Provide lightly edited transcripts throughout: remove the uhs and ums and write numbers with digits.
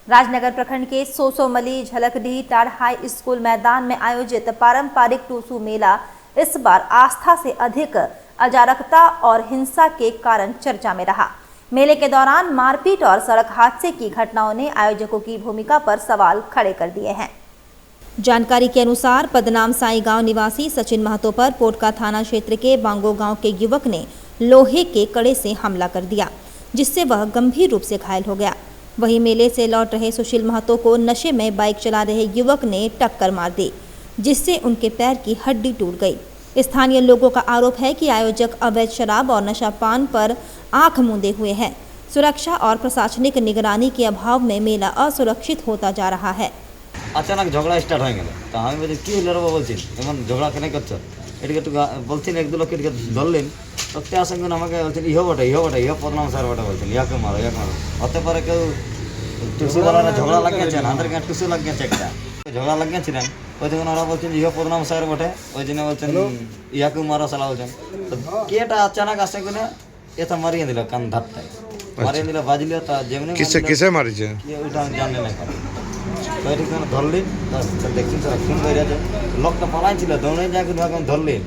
राजनगर प्रखंड के सोसोमली झलकडीह टार high school मैदान में आयोजित पारंपरिक टूसू मेला इस बार आस्था से अधिक अराजकता और हिंसा के कारण चर्चा में रहा। मेले के दौरान मारपीट और सड़क हादसे की घटनाओं ने आयोजकों की भूमिका पर सवाल खड़े कर दिए हैं। जानकारी के अनुसार पदनाम साई गांव निवासी सचिन महतो पर पोटका थाना क्षेत्र के बांगो गांव के युवक ने लोहे के कड़े से हमला कर दिया, जिससे वह गंभीर रूप से घायल हो गया। वहीं मेले से लौट रहे सुशील महतो को नशे में बाइक चला रहे युवक ने टक्कर मार दी, जिससे उनके पैर की हड्डी टूट गई। स्थानीय लोगों का आरोप है कि आयोजक अवैध शराब और नशापान पर आंख मूंदे हुए हैं। सुरक्षा और प्रशासनिक निगरानी के अभाव में मेला असुरक्षित होता जा रहा है। अचानक झगड़ा स्टार्ट हो गया तो हमें बोली कि हलो रे बोलছি এমন ঝগড়া কেন করছো এদিকে একটু বলছেন এক দু লোক এদিকে ধরলেন তো তার সঙ্গে আমাকে বলছেন ইহো বটে ইহো পদনাম স্যার বটে বলছেন ইয়াকে মারো হতে পারে কেউ টুসুওয়ালারা ঝগড়া লাগিয়েছেন আমাদের গায়ে টুসু লাগিয়েছে একটা ঝগড়া লাগিয়েছিলেন ওই জন্য ওরা বলছেন ইহো পদনাম স্যার বটে ওই জন্য বলছেন ইয়াকে মারো সালা বলছেন তো কেটা अचानक আসে কোনে এটা মারিয়ে দিল কান ধারটায় মারিয়ে দিল বাজলিও তা যেমনি কিসে মারিছে ওইটা জানলে না তো এটা কোনো ধরলেন দেখছেন স্যার খুন বেরিয়ে আছে লোকটা পালাই ছিল দৌড়ে যা এখন ধরলেন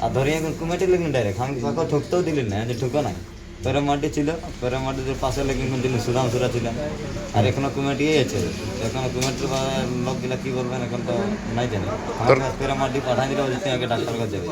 আর ধরে এখন কমিটি লিখলেন ডাইরেক্ট আমি কাউকে ঠুকতেও দিলেন না যে ঠুকো নাই পেরে মাটি ছিল পেরে মাটির পাশে লেগে দিলেন সুদাম সুরা ছিলেন আর এখনো কমিটি আছে এখন কমিটির লোকগুলা কি বলবেন এখন তো নাই জানি পেরে মাটি পাঠাই দিলে আগে ডাক্তার কাছে যাবে।